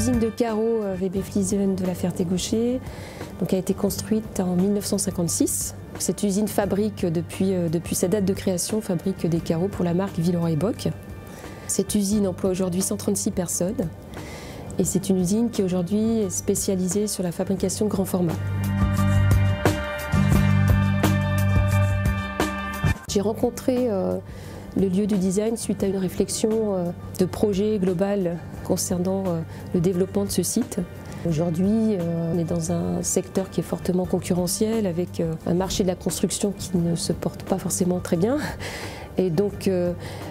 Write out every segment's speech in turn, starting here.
L'usine de carreaux Webefliesen de La Ferté-Gaucher a été construite en 1956. Cette usine fabrique, depuis sa date de création, fabrique des carreaux pour la marque Villeroy et Boch. Cette usine emploie aujourd'hui 136 personnes et c'est une usine qui aujourd'hui est spécialisée sur la fabrication de grand format. J'ai rencontré le lieu du design suite à une réflexion de projet global concernant le développement de ce site. Aujourd'hui, on est dans un secteur qui est fortement concurrentiel avec un marché de la construction qui ne se porte pas forcément très bien. Et donc,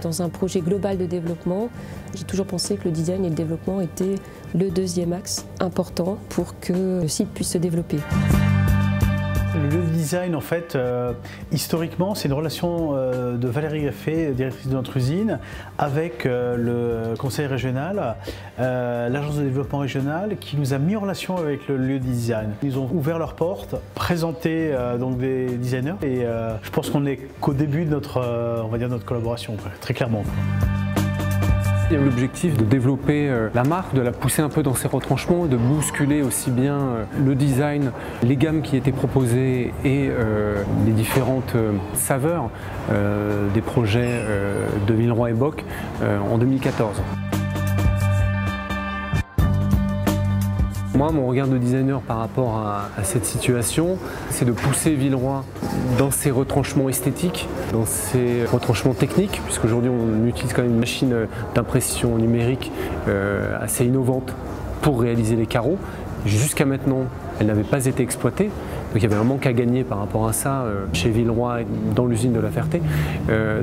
dans un projet global de développement, j'ai toujours pensé que le design et le développement étaient le deuxième axe important pour que le site puisse se développer. Le lieu de design, en fait, historiquement, c'est une relation de Valérie Gaffet, directrice de notre usine, avec le conseil régional, l'agence de développement régional, qui nous a mis en relation avec le lieu de design. Ils ont ouvert leurs portes, présenté donc des designers, et je pense qu'on n'est qu'au début de notre, on va dire, notre collaboration, très clairement. Il y a l'objectif de développer la marque, de la pousser un peu dans ses retranchements, de bousculer aussi bien le design, les gammes qui étaient proposées et les différentes saveurs des projets de Villeroy et Boch en 2014. Moi, mon regard de designer par rapport à cette situation, c'est de pousser Villeroy dans ses retranchements esthétiques, dans ses retranchements techniques, puisqu'aujourd'hui on utilise quand même une machine d'impression numérique assez innovante pour réaliser les carreaux. Jusqu'à maintenant, elle n'avait pas été exploitée. Donc il y avait un manque à gagner par rapport à ça chez Villeroy, dans l'usine de La Ferté.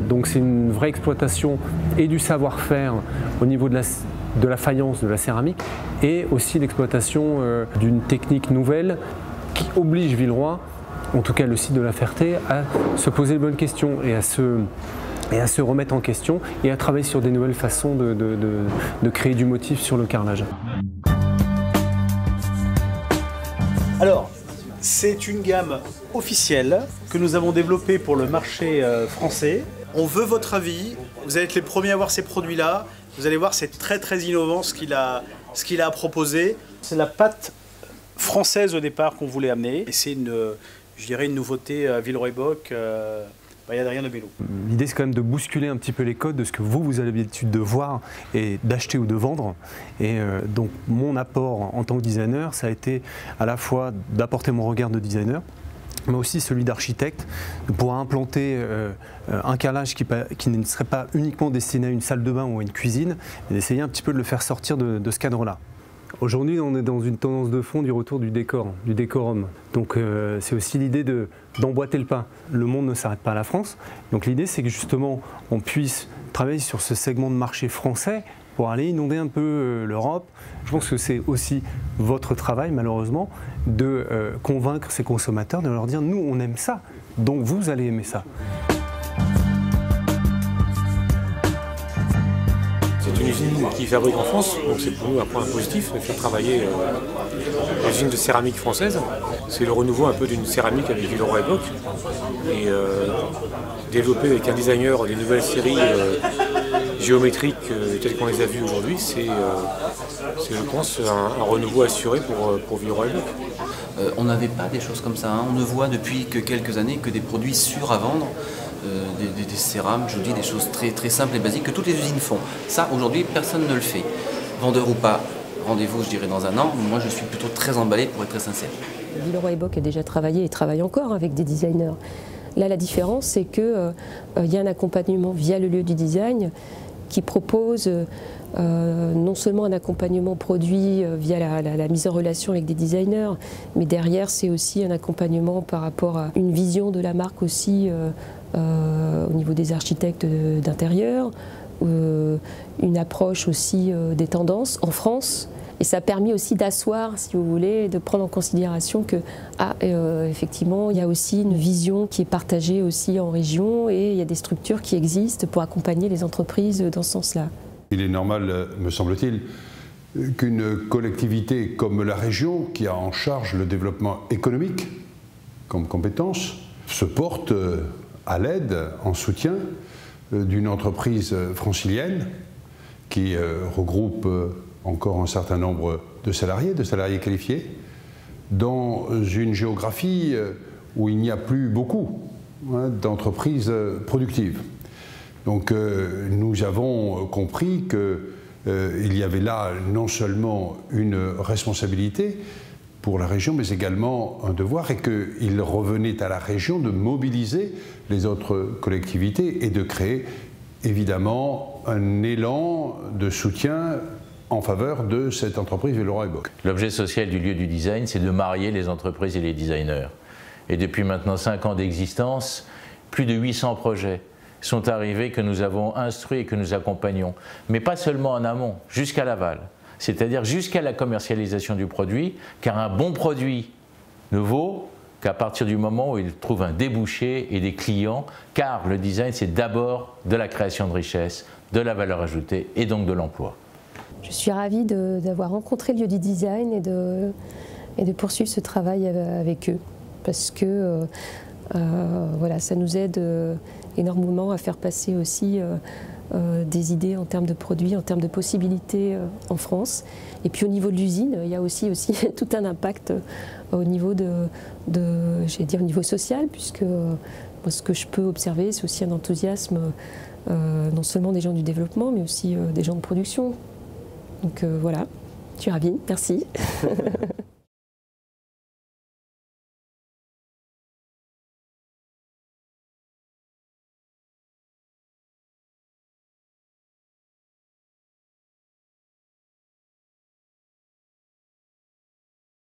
Donc c'est une vraie exploitation et du savoir-faire au niveau de la faïence, de la céramique, et aussi l'exploitation d'une technique nouvelle qui oblige Villeroy, en tout cas le site de La Ferté, à se poser les bonnes questions et à se remettre en question et à travailler sur des nouvelles façons de créer du motif sur le carrelage. Alors, c'est une gamme officielle que nous avons développée pour le marché français. On veut votre avis, vous allez être les premiers à voir ces produits-là. Vous allez voir, c'est très innovant ce qu'il a à proposer. C'est la patte française au départ qu'on voulait amener. Et c'est je dirais, une nouveauté à Villeroy et Boch. Il n'y a rien de mélo. L'idée, c'est quand même de bousculer un petit peu les codes de ce que vous avez l'habitude de voir et d'acheter ou de vendre. Et donc, mon apport en tant que designer, ça a été à la fois d'apporter mon regard de designer, mais aussi celui d'architecte, de pouvoir implanter un carrelage qui ne serait pas uniquement destiné à une salle de bain ou à une cuisine, mais d'essayer un petit peu de le faire sortir de ce cadre-là. Aujourd'hui, on est dans une tendance de fond du retour du décor, du décorum. Donc c'est aussi l'idée d'emboîter le pas. Le monde ne s'arrête pas à la France. Donc l'idée, c'est que justement, on puisse travailler sur ce segment de marché français pour aller inonder un peu l'Europe. Je pense que c'est aussi votre travail, malheureusement, de convaincre ces consommateurs, de leur dire « nous, on aime ça, donc vous allez aimer ça ». C'est une usine qui fabrique en France, donc c'est pour nous un point positif de faire travailler l'usine de céramique française. C'est le renouveau un peu d'une céramique avec Villeroy et Boch. Et développer avec un designer des nouvelles séries géométriques telles qu'on les a vues aujourd'hui, c'est je pense un renouveau assuré pour Villeroy et Boch. On n'avait pas des choses comme ça, hein. On ne voit depuis que quelques années que des produits sûrs à vendre. Des cérames, je vous dis, des choses très simples et basiques que toutes les usines font. Ça, aujourd'hui, personne ne le fait. Vendeur ou pas, rendez-vous, je dirais, dans un an. Moi, je suis plutôt très emballé, pour être très sincère. Villeroy et Boch a déjà travaillé et travaille encore avec des designers. Là, la différence, c'est qu'il y a un accompagnement via le lieu du design qui propose non seulement un accompagnement produit via la mise en relation avec des designers, mais derrière, c'est aussi un accompagnement par rapport à une vision de la marque aussi au niveau des architectes d'intérieur, une approche aussi des tendances en France. Et ça a permis aussi d'asseoir, si vous voulez, de prendre en considération que, effectivement, il y a aussi une vision qui est partagée aussi en région et il y a des structures qui existent pour accompagner les entreprises dans ce sens-là. Il est normal, me semble-t-il, qu'une collectivité comme la région, qui a en charge le développement économique comme compétence, se porte à l'aide, en soutien d'une entreprise francilienne qui regroupe encore un certain nombre de salariés qualifiés, dans une géographie où il n'y a plus beaucoup d'entreprises productives. Donc nous avons compris qu'il y avait là non seulement une responsabilité pour la région, mais également un devoir, et qu'il revenait à la région de mobiliser les autres collectivités et de créer évidemment un élan de soutien en faveur de cette entreprise Villeroy & Boch. L'objet social du lieu du design, c'est de marier les entreprises et les designers. Et depuis maintenant 5 ans d'existence, plus de 800 projets sont arrivés que nous avons instruits et que nous accompagnons. Mais pas seulement en amont, jusqu'à l'aval. C'est-à-dire jusqu'à la commercialisation du produit, car un bon produit ne vaut qu'à partir du moment où il trouve un débouché et des clients, car le design, c'est d'abord de la création de richesse, de la valeur ajoutée et donc de l'emploi. Je suis ravie d'avoir rencontré le lieu du design et de poursuivre ce travail avec eux, parce que voilà, ça nous aide énormément à faire passer aussi des idées en termes de produits, en termes de possibilités en France. Et puis au niveau de l'usine, il y a aussi tout un impact au niveau j'allais dire, au niveau social, puisque moi, ce que je peux observer, c'est aussi un enthousiasme non seulement des gens du développement, mais aussi des gens de production. Donc voilà, je suis ravie, merci.